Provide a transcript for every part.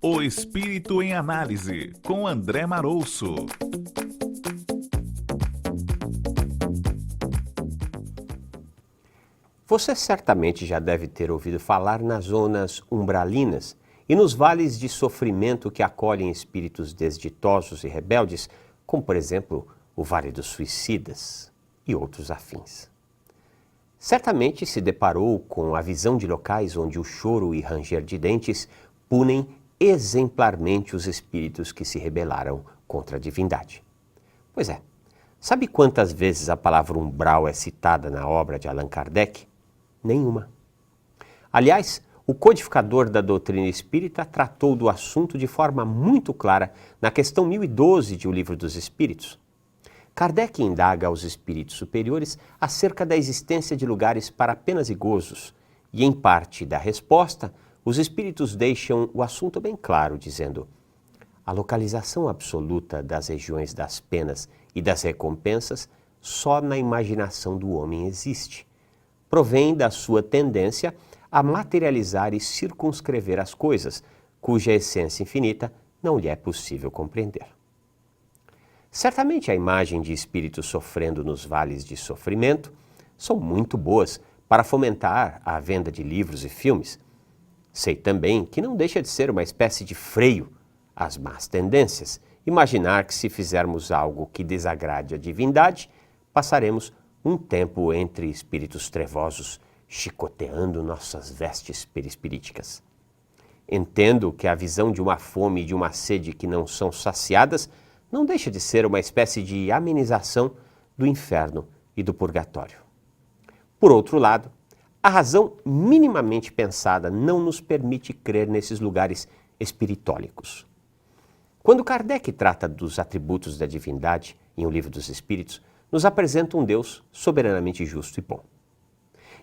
O Espírito em Análise, com André Marouço. Você certamente já deve ter ouvido falar nas zonas umbralinas e nos vales de sofrimento que acolhem espíritos desditosos e rebeldes, como por exemplo o Vale dos Suicidas e outros afins. Certamente se deparou com a visão de locais onde o choro e ranger de dentes punem exemplarmente os espíritos que se rebelaram contra a divindade. Pois é, sabe quantas vezes a palavra umbral é citada na obra de Allan Kardec? Nenhuma. Aliás, o codificador da doutrina espírita tratou do assunto de forma muito clara na questão 1012 de O Livro dos Espíritos. Kardec indaga aos espíritos superiores acerca da existência de lugares para penas e gozos, e em parte da resposta, os espíritos deixam o assunto bem claro, dizendo: a localização absoluta das regiões das penas e das recompensas só na imaginação do homem existe. Provém da sua tendência a materializar e circunscrever as coisas, cuja essência infinita não lhe é possível compreender. Certamente a imagem de espíritos sofrendo nos vales de sofrimento são muito boas para fomentar a venda de livros e filmes. Sei também que não deixa de ser uma espécie de freio às más tendências imaginar que se fizermos algo que desagrade a divindade, passaremos um tempo entre espíritos trevosos, chicoteando nossas vestes perispiríticas. Entendo que a visão de uma fome e de uma sede que não são saciadas não deixa de ser uma espécie de amenização do inferno e do purgatório. Por outro lado, a razão minimamente pensada não nos permite crer nesses lugares espiritólicos. Quando Kardec trata dos atributos da divindade em O Livro dos Espíritos, nos apresenta um Deus soberanamente justo e bom.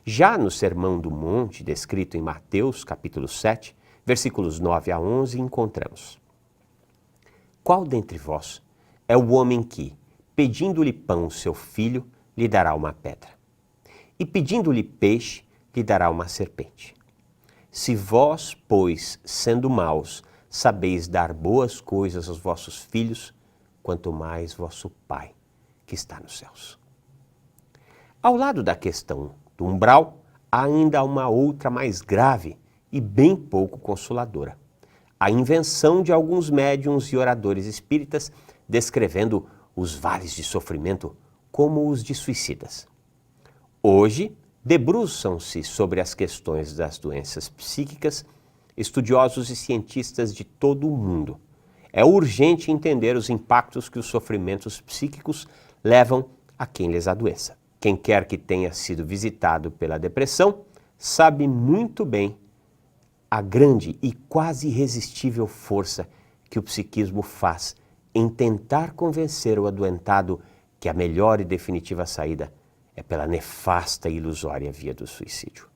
Já no Sermão do Monte, descrito em Mateus, capítulo 7, versículos 9 a 11, encontramos: qual dentre vós é o homem que, pedindo-lhe pão seu filho, lhe dará uma pedra? E pedindo-lhe peixe, lhe dará uma serpente? Se vós, pois, sendo maus, sabeis dar boas coisas aos vossos filhos, quanto mais vosso Pai, que está nos céus. Ao lado da questão do umbral, há ainda uma outra mais grave e bem pouco consoladora: a invenção de alguns médiuns e oradores espíritas descrevendo os vales de sofrimento como os de suicidas. Hoje, debruçam-se sobre as questões das doenças psíquicas estudiosos e cientistas de todo o mundo. É urgente entender os impactos que os sofrimentos psíquicos levam a quem lhes adoeça. Quem quer que tenha sido visitado pela depressão sabe muito bem a grande e quase irresistível força que o psiquismo faz em tentar convencer o adoentado que a melhor e definitiva saída é pela nefasta e ilusória via do suicídio.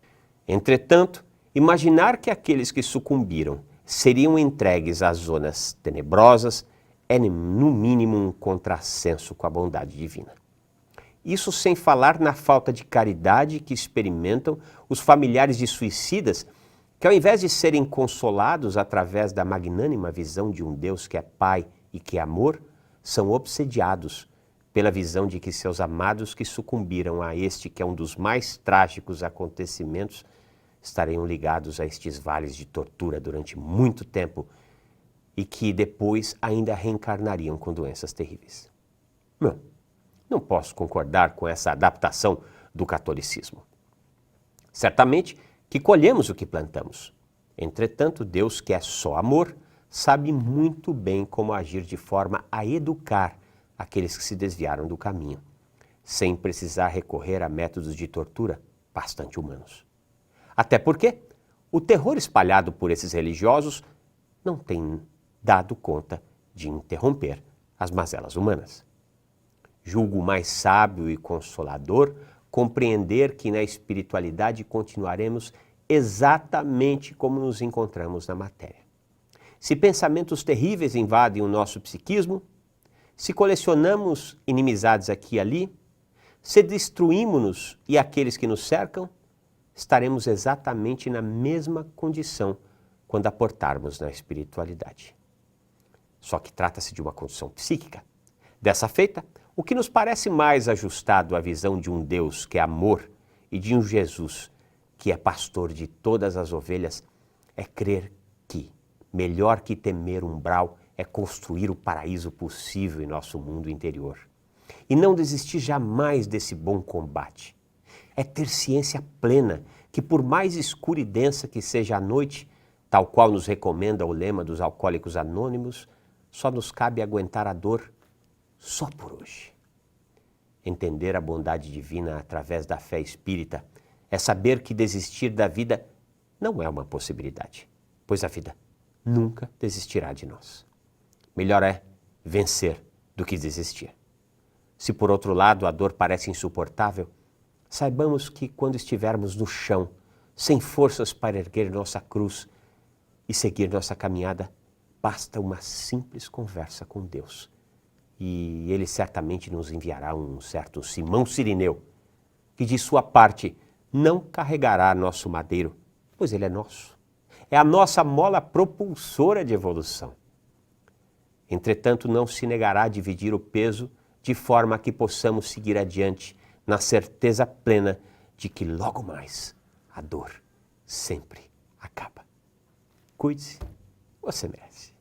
Entretanto, imaginar que aqueles que sucumbiram seriam entregues às zonas tenebrosas é, no mínimo, um contrassenso com a bondade divina. Isso sem falar na falta de caridade que experimentam os familiares de suicidas, que ao invés de serem consolados através da magnânima visão de um Deus que é Pai e que é amor, são obsediados pela visão de que seus amados que sucumbiram a este que é um dos mais trágicos acontecimentos estariam ligados a estes vales de tortura durante muito tempo e que depois ainda reencarnariam com doenças terríveis. Não posso concordar com essa adaptação do catolicismo. Certamente que colhemos o que plantamos. Entretanto, Deus, que é só amor, sabe muito bem como agir de forma a educar aqueles que se desviaram do caminho, sem precisar recorrer a métodos de tortura bastante humanos. Até porque o terror espalhado por esses religiosos não tem dado conta de interromper as mazelas humanas. Julgo mais sábio e consolador compreender que na espiritualidade continuaremos exatamente como nos encontramos na matéria. Se pensamentos terríveis invadem o nosso psiquismo, se colecionamos inimizades aqui e ali, se destruímos-nos e aqueles que nos cercam, estaremos exatamente na mesma condição quando aportarmos na espiritualidade. Só que trata-se de uma condição psíquica. Dessa feita, o que nos parece mais ajustado à visão de um Deus que é amor e de um Jesus que é pastor de todas as ovelhas é crer que, melhor que temer um umbral, é construir o paraíso possível em nosso mundo interior. E não desistir jamais desse bom combate. É ter ciência plena que, por mais escura e densa que seja a noite, tal qual nos recomenda o lema dos Alcoólicos Anônimos, só nos cabe aguentar a dor só por hoje. Entender a bondade divina através da fé espírita é saber que desistir da vida não é uma possibilidade, pois a vida nunca desistirá de nós. Melhor é vencer do que desistir. Se por outro lado a dor parece insuportável, saibamos que quando estivermos no chão, sem forças para erguer nossa cruz e seguir nossa caminhada, basta uma simples conversa com Deus. E Ele certamente nos enviará um certo Simão Cirineu, que de sua parte não carregará nosso madeiro, pois ele é nosso. É a nossa mola propulsora de evolução. Entretanto, não se negará a dividir o peso de forma que possamos seguir adiante, na certeza plena de que logo mais a dor sempre acaba. Cuide-se, você merece.